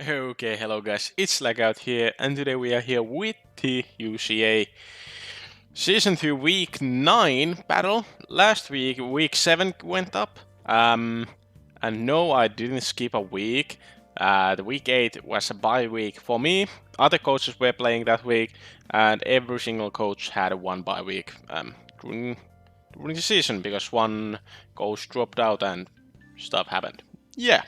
Okay, hello guys, it's SlackOut here, and today we are here with the UCA Season 2 Week 9 battle. Last week, Week 7 went up, and no, I didn't skip a week. The Week 8 was a bye week for me. Other coaches were playing that week, and every single coach had one bye week during the season, because one coach dropped out and stuff happened. Yeah.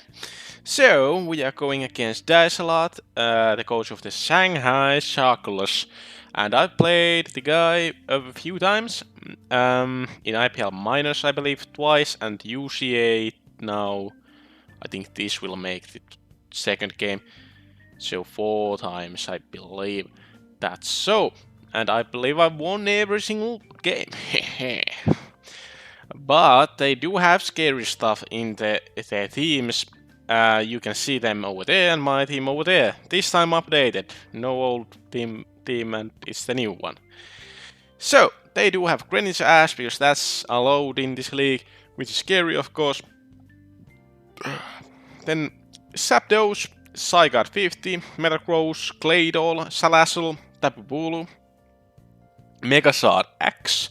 So, we are going against DiesALot, the coach of the Shanghai Shuckles. And I've played the guy a few times, in IPL Minors I believe twice, and UCA now, I think this will make the second game. So 4 times I believe that's so. And I believe I've won every single game. But they do have scary stuff in their teams. You can see them over there and my team over there. This time updated. No old team and it's the new one. So, they do have Greenwich Ash because that's allowed in this league, which is scary of course. Then Zapdos, Zygarde 50, Metagross, Claydol, Salazzle, Tapu Bulu, Megazard X,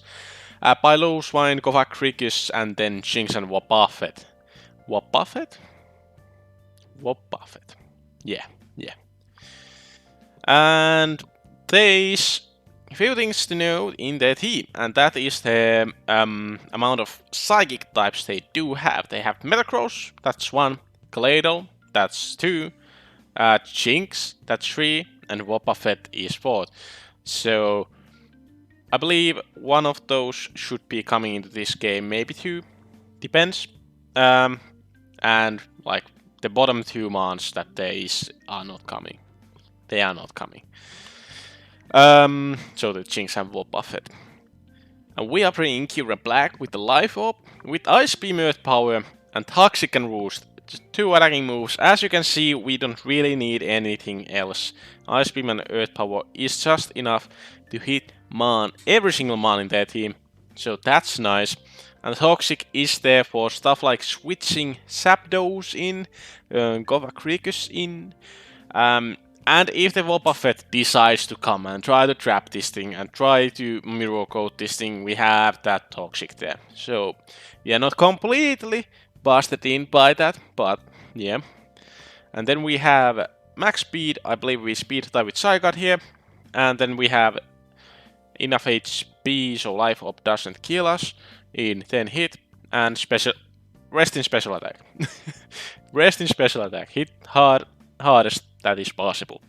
Piloswine, Kovakrikis, and then Jinx and Wobbuffet. Wobbuffet? Wobbuffet. Yeah. And there's a few things to know in their team, and that is the amount of psychic types they do have. They have Metagross, that's 1, Claydol, that's 2, Jinx, that's 3, and Wobbuffet is 4. So I believe one of those should be coming into this game, maybe 2, depends. And like the bottom 2 mons that there is are not coming. They are not coming. So the Jinx and Wobbuffet. And we are playing Kira Black with the Life Orb, with Ice Beam, Earth Power, and Toxic and Roost. Just 2 attacking moves. As you can see, we don't really need anything else. Ice Beam and Earth Power is just enough to hit every single mon in their team. So that's nice. And Toxic is there for stuff like switching Zapdos in, Kovakrikis in, and if the Wobbuffet decides to come and try to trap this thing and try to mirror coat this thing, we have that Toxic there. So we are not completely busted in by that, but yeah. And then we have max speed. I believe we speed type with Zygarde here, and then we have enough HP so Life Orb doesn't kill us in 10 hit, and rest in special attack. Rest in special attack. Hit hardest that is possible.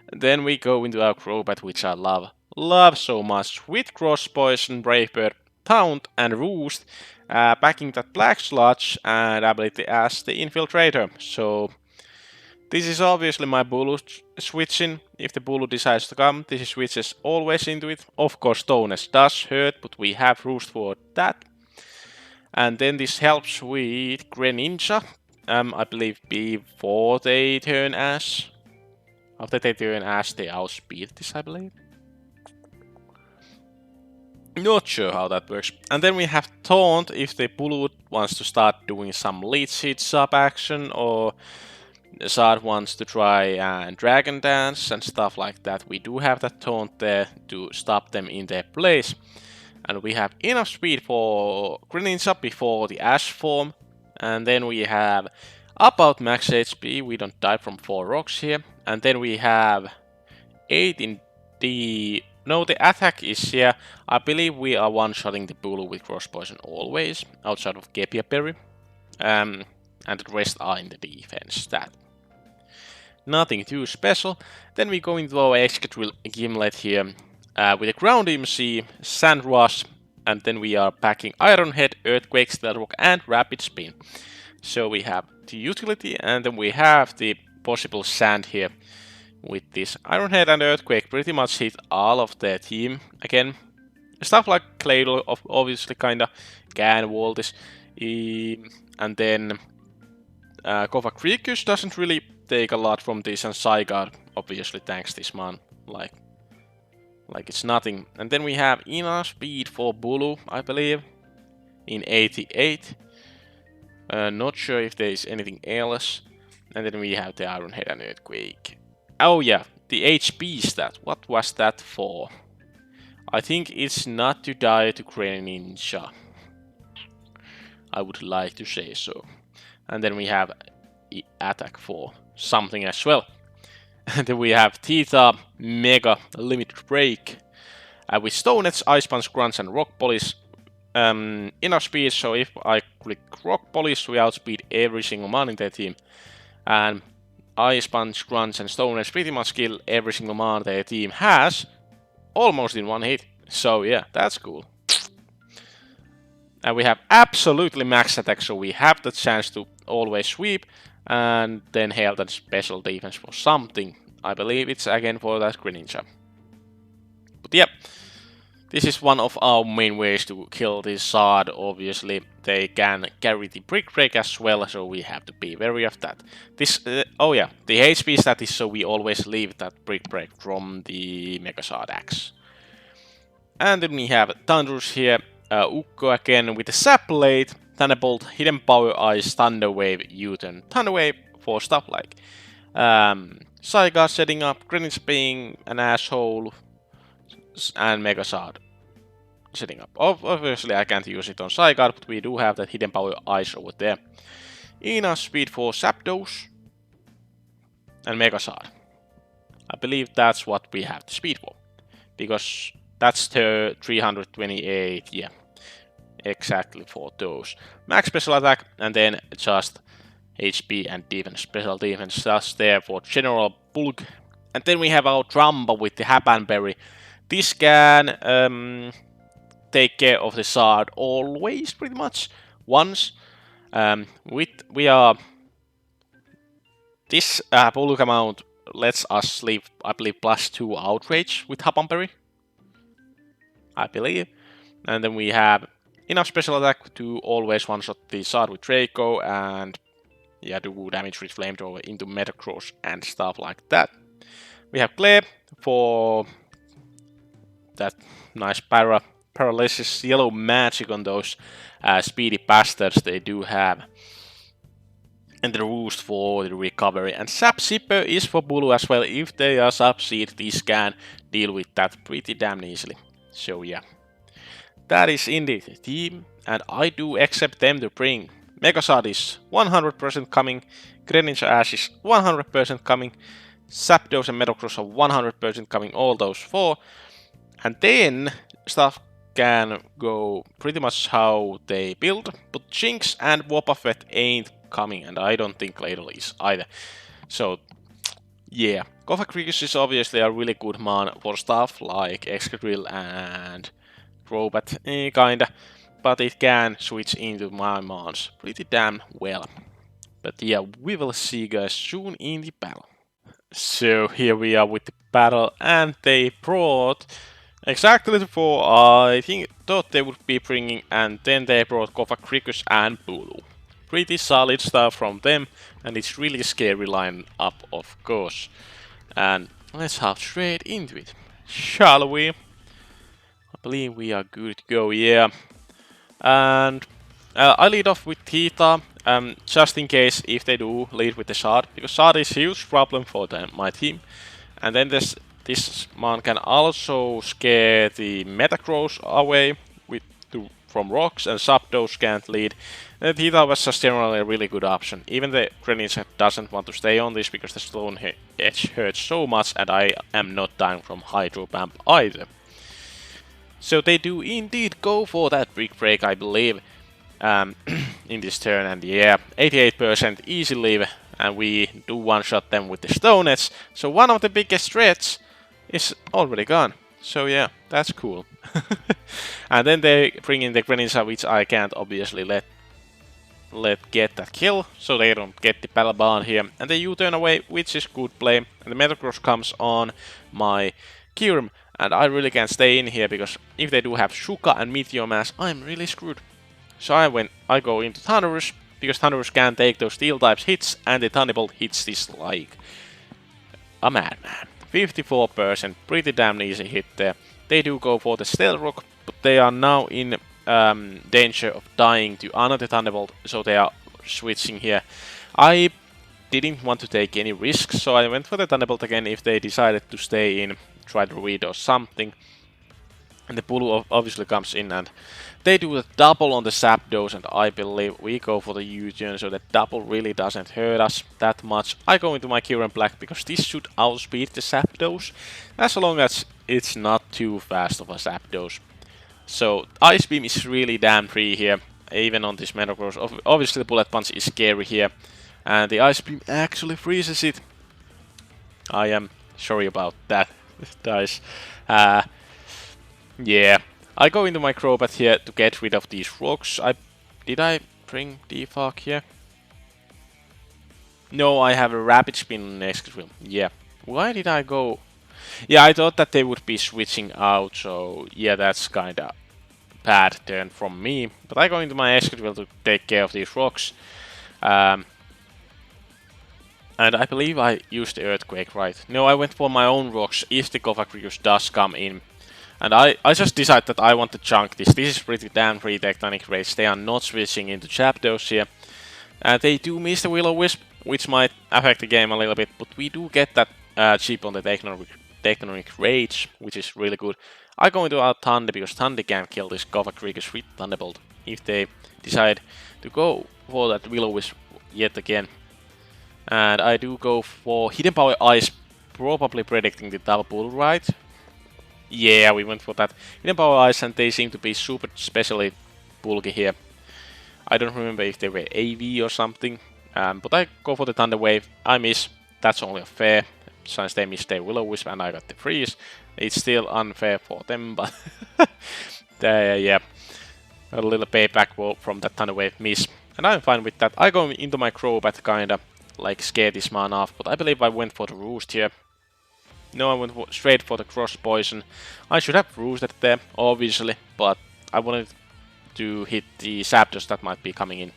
And then we go into our Crobat, which I love so much, with Cross Poison, Brave Bird, Taunt, and Roost, backing that Black Sludge and ability as the Infiltrator. So this is obviously my Bulu switching. If the Bulu decides to come, this switches always into it. Of course, Tonus does hurt, but we have Roost for that. And then this helps with Greninja. I believe before they turn Ash. After they turn Ash, they outspeed this, I believe. Not sure how that works. And then we have Taunt if the Bulu wants to start doing some leech hit sub action, or Zard wants to try and Dragon Dance and stuff like that. We do have that Taunt there to stop them in their place. And we have enough speed for Greninja before the Ash form. And then we have about max HP, we don't die from 4 rocks here. And then we have 8 in the... No, the attack is here. I believe we are one-shotting the Bulu with Cross Poison always, outside of Kepia Berry. And the rest are in the defense. That. Nothing too special. Then we go into our Excadrill Gimlet here with a Ground MC, Sand Rush, and then we are packing Iron Head, Earthquake, Stealth Rock, and Rapid Spin. So we have the utility, and then we have the possible sand here. With this Iron Head and Earthquake pretty much hit all of their team again. Stuff like Claydol obviously kinda can wall this. And then Kovakrikis doesn't really take a lot from this, and Zygarde obviously tanks this man like it's nothing. And then we have enough speed for Bulu, I believe, in 88. Not sure if there is anything else. And then we have the Iron Head and Earthquake. Oh yeah, the HP stat. What was that for? I think it's not to die to Greninja. I would like to say so. And then we have attack for something as well. And then we have Theta Mega Limited Break. With Stone Edge, Ice Punch, Grunts and Rock Polish. Enough speed, so if I click Rock Polish, we outspeed every single man in their team. And Ice Punch, Grunts and Stone Edge pretty much kill every single man their team has almost in one hit. So yeah, that's cool. And we have absolutely max attack, so we have the chance to always sweep. And then health and special defense for something. I believe it's again for that Greninja. But yeah, this is one of our main ways to kill this Zard. Obviously, they can carry the Brick Break as well, so we have to be wary of that. This, oh yeah, the HP stat is so we always leave that Brick Break from the Mega Zard Axe. And then we have Thundurus here, Ukko again with the Sap Blade, Thunderbolt, Hidden Power Ice, Thunder Wave, U-turn, Thunder Wave for stuff like Zygarde setting up, Greninja being an asshole, and Mega Zard setting up. Obviously I can't use it on Zygarde, but we do have that Hidden Power Ice over there. Enough speed for Zapdos and Mega Zard. I believe that's what we have the speed for, because that's the 328, yeah, exactly for those. Max special attack and then just HP and defense, special defense just there for general bulk. And then we have our Drampa with the Hapan Berry. This can take care of the Zard always, pretty much, once. We are... This bulk amount lets us leave, I believe, +2 Outrage with Hapan Berry. I believe. And then we have enough special attack to always one-shot the Zard with Draco and yeah, do damage with Flamethrower into Metagross and stuff like that. We have Glare for that nice paralysis yellow magic on those speedy bastards they do have. And the Roost for the recovery. And Sap Zipper is for Bulu as well. If they are Sub-Seed, these can deal with that pretty damn easily. So yeah, that is indeed the team, and I do accept them to bring. Mega Zard is 100% coming, Greninja Ash is 100% coming, Zapdos and Metagross are 100% coming, all those 4. And then stuff can go pretty much how they build, but Jinx and Wobbuffet ain't coming, and I don't think Ladle is either. So yeah, Gofakricus is obviously a really good man for stuff like Excadrill and Crobat, kinda, but it can switch into my mons pretty damn well. But yeah, we will see guys soon in the battle. So here we are with the battle, and they brought exactly the 4 I thought they would be bringing, and then they brought Gofakricus and Bulu. Pretty solid stuff from them, and it's really scary lineup, of course. And let's hop straight into it, shall we? I believe we are good to go, yeah. And I lead off with Theta, just in case if they do lead with the Zard, because Zard is a huge problem for my team. And then this man can also scare the Metagross away from rocks, and Zapdos can't lead. And Theta was just generally a really good option. Even the Greninja doesn't want to stay on this because the Stone Edge hurts so much, and I am not dying from Hydro Pump either. So they do indeed go for that Brick Break, I believe, in this turn, and yeah, 88% easy leave, and we do one-shot them with the Stone Edge. So one of the biggest threats is already gone. So yeah, that's cool. And then they bring in the Greninja, which I can't obviously let get that kill, so they don't get the Battle Bond here. And they U-turn away, which is good play. And the Metagross comes on my Kyurem, and I really can't stay in here, because if they do have Shuka and Meteor Mass, I'm really screwed. So I go into Thundurus, because Thundurus can take those Steel types hits, and the Thunderbolt hits this like a madman. 54%, pretty damn easy hit there. They do go for the Stealth Rock, but they are now in danger of dying to another Thunderbolt, so they are switching here. I didn't want to take any risks, so I went for the Thunderbolt again if they decided to stay in, try to read or something. And the Bulu obviously comes in and they do a double on the Zapdos, and I believe we go for the U-turn, so that double really doesn't hurt us that much. I go into my Kyurem Black because this should outspeed the Zapdos, as long as it's not too fast of a Zapdos. So Ice Beam is really damn free here, even on this Metagross. Obviously the Bullet Punch is scary here, and the Ice Beam actually freezes it. I am sorry about that, guys. Yeah, I go into my Crobat here to get rid of these rocks. Did I bring Defog here? No, I have a Rapid Spin on next drill. Yeah. Why did I go? Yeah, I thought that they would be switching out, so yeah, that's kinda bad turn from me. But I go into my Excadrill to take care of these rocks. And I believe I used the Earthquake, right? No, I went for my own rocks if the Govacrius does come in. And I just decided that I want to chunk this. This is pretty damn free Tectonic Rage. They are not switching into Zapdos here. They do miss the Will-O-Wisp, which might affect the game a little bit. But we do get that chip on the Tectonic Rage, which is really good. I go into our Thunder because Thunder can kill this Govacrius with Thunderbolt if they decide to go for that Will-O-Wisp yet again. And I do go for Hidden Power Ice, probably predicting the double pull, right? Yeah, we went for that. Hidden Power Ice, and they seem to be super specially bulky here. I don't remember if they were AV or something, but I go for the Thunder Wave. I miss. That's only fair, since they missed their Will-O-Wisp and I got the freeze. It's still unfair for them, but yeah, a little payback from that Thunder Wave miss. And I'm fine with that. I go into my Crobat, kinda like scare this man off, but I believe I went for the Roost here. No, I went straight for the Cross Poison. I should have roosted there, obviously, but I wanted to hit the Zapdos that might be coming in.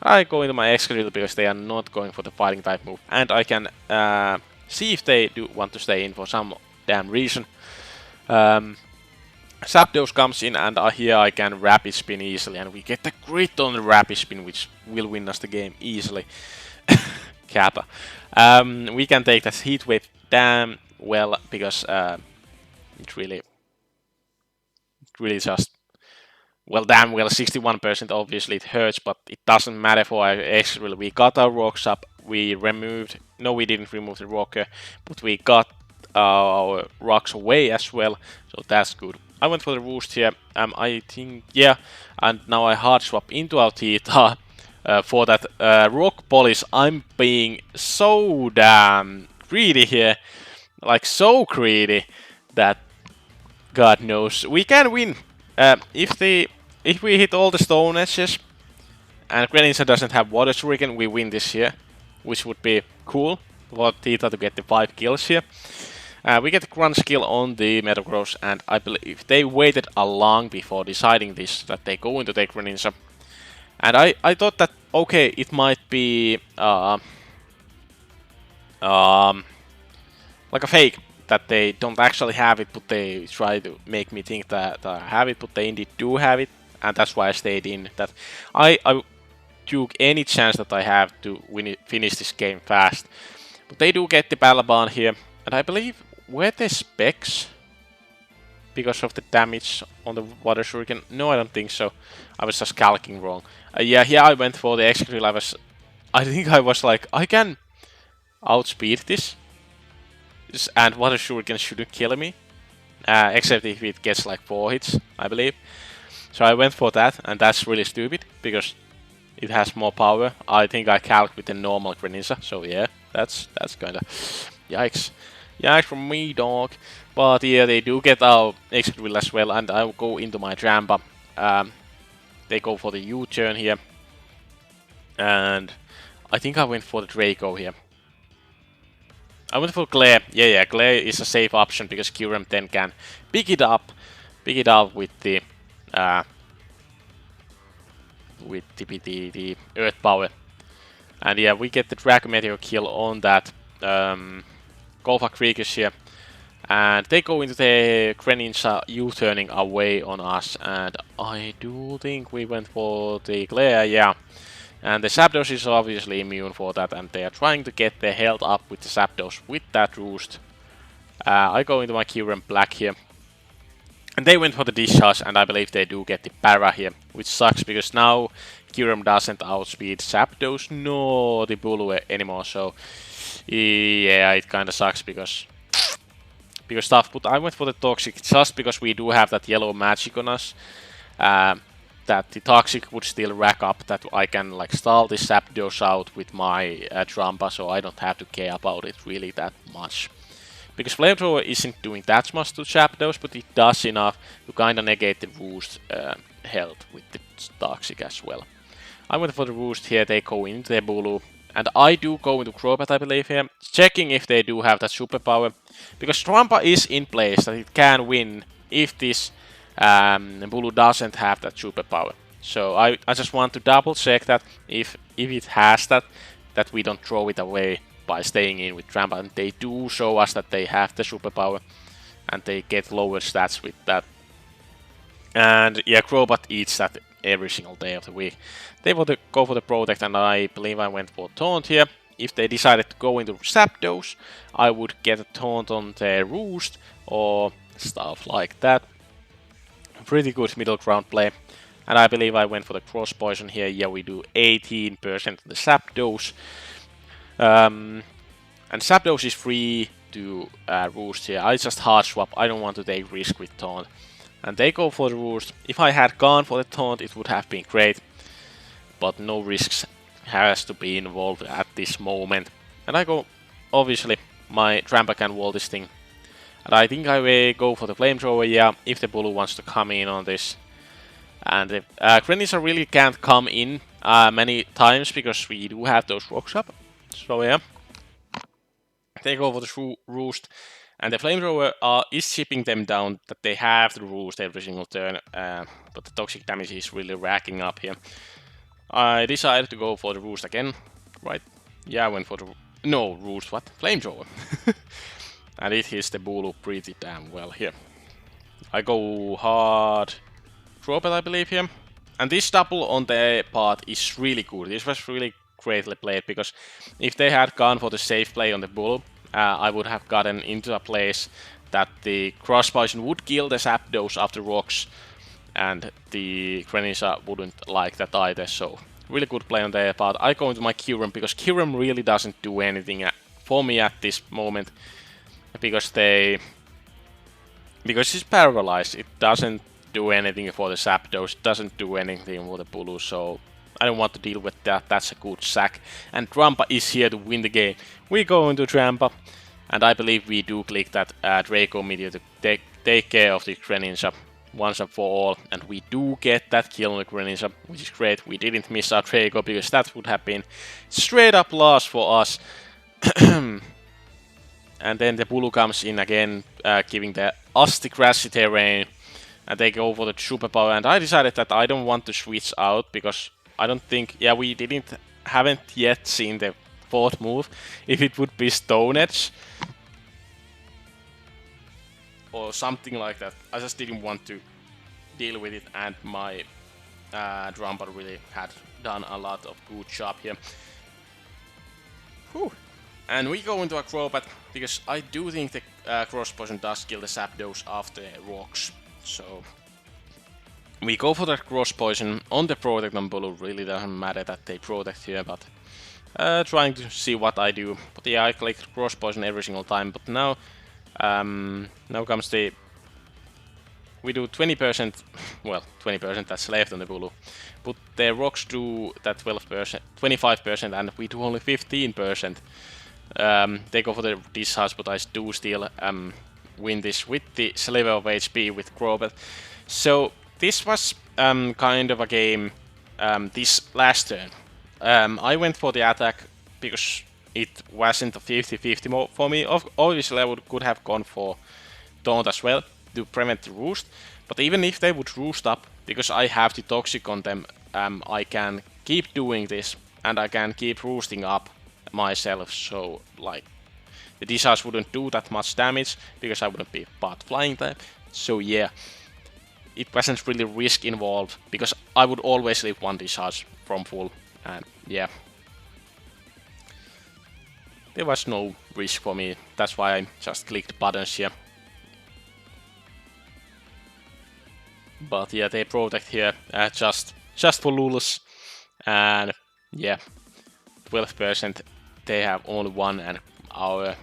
I go into my Excadrill because they are not going for the Fighting type move, and I can see if they do want to stay in for some damn reason. Zapdos comes in, and here I can Rapid Spin easily, and we get the crit on the Rapid Spin, which will win us the game easily. Kappa. We can take that Heat Wave damn well, because it really just, well, damn well, 61%, obviously it hurts, but it doesn't matter for our Excadrill. We got our rocks up, we didn't remove the rocker, but we got our rocks away as well, so that's good. I went for the Roost here, I think, yeah, and now I hard swap into our Theta for that Rock Polish. I'm being so damn greedy here. Like, so greedy that God knows we can win. If we hit all the Stone Edges and Greninja doesn't have Water Shuriken, we win this here, which would be cool for Theta to get the 5 kills here. We get the Crunch skill on the Metagross, and I believe they waited a long before deciding this, that they go into take Greninja. And I thought that, okay, it might be like a fake, that they don't actually have it, but they try to make me think that I have it, but they indeed do have it, and that's why I stayed in. That I took any chance that I have to finish this game fast. But they do get the Balaban here, and I believe, were they specs because of the damage on the Water Shuriken? No, I don't think so. I was just calculating wrong. Yeah, here I went for the Excadrill. I think I was like, I can outspeed this, and Water Shuriken shouldn't kill me, except if it gets like 4 hits, I believe. So I went for that, and that's really stupid, because it has more power. I think I calc with the normal Greninja, so yeah, that's kinda yikes. Yikes from me, dog. But yeah, they do get our Excadrill as well, and I will go into my Drampa. They go for the U-turn here, and I think I went for the Draco here. I went for Glare. Yeah, Glare is a safe option because Kyurem then can pick it up with the Earth Power. And yeah, we get the Draco Meteor kill on that Govacrius here. And they go into the Greninja U-turning away on us, and I do think we went for the Glare, yeah. And the Zapdos is obviously immune for that, and they are trying to get their health up with the Zapdos with that roost. I go into my Kyurem Black here. And they went for the discharge, and I believe they do get the para here, which sucks because now Kyurem doesn't outspeed Zapdos nor the Bulu anymore, so yeah, it kinda sucks because stuff, but I went for the Toxic just because we do have that yellow magic on us. That the Toxic would still rack up, that I can like stall the Zapdos out with my Drampa, so I don't have to care about it really that much. Because Flamethrower isn't doing that much to Zapdos, but it does enough to kinda negate the Roost health with the Toxic as well. I went for the Roost here, they go into their Bulu. And I do go into Crobat, I believe here, checking if they do have that superpower. Because Drampa is in place, that it can win if this Bulu doesn't have that superpower. So I just want to double check that if it has that we don't throw it away by staying in with Drampa. And they do show us that they have the superpower, and they get lower stats with that. And yeah, Crobat eats that every single day of the week. They want to go for the Protect, and I believe I went for Taunt here. If they decided to go into Zapdos, I would get a Taunt on their Roost, or stuff like that. Pretty good middle ground play. And I believe I went for the Cross Poison here. Yeah, we do 18% on the Zapdos. And Zapdos is free to Roost here. I just hard swap, I don't want to take risk with Taunt. And they go for the Roost. If I had gone for the Taunt, it would have been great. But no risks has to be involved at this moment. And I go, obviously, my Drampa can wall this thing. And I think I will go for the Flamethrower, yeah, if the Bulu wants to come in on this. And the Greninja really can't come in many times, because we do have those rocks up. So yeah. They go for the Roost. And the Flamethrower is chipping them down, that they have the Roost every single turn. But the Toxic damage is really racking up here. I decided to go for the Roost again, right? Yeah, I went for the... No, Roost, what? Flamethrower. And it hits the Bulu pretty damn well here. I go hard Crobat, I believe, here. And this double on their part is really good. This was really greatly played, because if they had gone for the safe play on the Bulu, I would have gotten into a place that the Cross Poison would kill the Zapdos after rocks, and the Greninja wouldn't like that either, so really good play on their part. I go into my Kyurem, because Kyurem really doesn't do anything for me at this moment, because it's paralyzed. It doesn't do anything for the Zapdos, doesn't do anything for the Bulu, so I don't want to deal with that. That's a good sack. And Drampa is here to win the game. We go into Drampa, and I believe we do click that Draco Meteor to take care of the Greninja once and for all, and we do get that kill on the Greninja, which is great. We didn't miss our Draco, because that would have been straight up loss for us. And then the Bulu comes in again, giving us the grassy terrain, and they go for the superpower. And I decided that I don't want to switch out, because I don't think, yeah, we haven't yet seen the fourth move. If it would be Stone Edge or something like that, I just didn't want to deal with it, and my Drampa really had done a lot of good job here. Whew. And we go into a Crobat, because I do think the Cross Poison does kill the Zapdos after rocks. So we go for the Cross Poison on the Protect on Bulu. Really doesn't matter that they Protect here, but trying to see what I do. But yeah, I click Cross Poison every single time. But now comes the... We do 20%, well, 20% that's left on the Bulu. But the rocks do that 12%, 25%, and we do only 15%. They go for the discharge, but I do still win this with the sliver of HP with Crobat. So this was kind of a game this last turn. I went for the attack because it wasn't a 50-50 for me. Obviously I could have gone for Taunt as well to prevent the Roost, but even if they would Roost up, because I have the Toxic on them, I can keep doing this, and I can keep roosting up myself, so like the discharge wouldn't do that much damage, because I wouldn't be part flying type. So yeah, it wasn't really risk involved, because I would always leave one discharge from full, And yeah, there was no risk for me. That's why I just clicked buttons here. But yeah, they protect here just for lulz. And yeah, 12%. They have only one, and our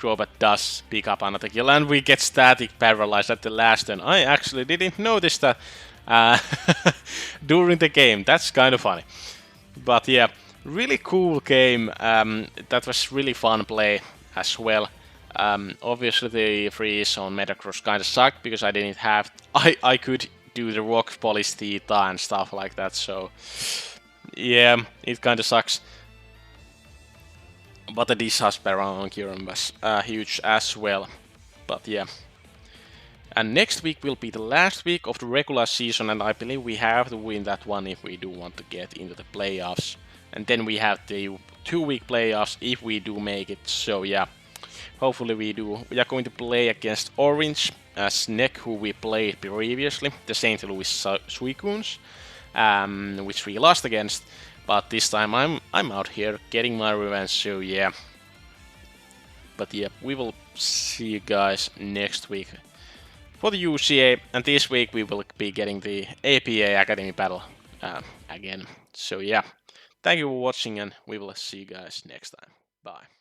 robot does pick up another kill, and we get static paralyzed at the last turn. I actually didn't notice that during the game. That's kind of funny. But yeah, really cool game. That was really fun play as well. Obviously the freeze on Metacross kind of sucked because I didn't have... I could do the rock polish theta and stuff like that, so... Yeah, it kind of sucks. But the disaster on Kieran was huge as well. But yeah. And next week will be the last week of the regular season, and I believe we have to win that one if we do want to get into the playoffs. And then we have the 2-week playoffs if we do make it, so yeah. Hopefully we do. We are going to play against Orange, Snake, who we played previously, the St. Louis Suicunes, which we lost against. But this time I'm out here getting my revenge, so yeah. But yeah, we will see you guys next week for the UCA, and this week we will be getting the APA Academy Battle again. So yeah, thank you for watching, and we will see you guys next time. Bye.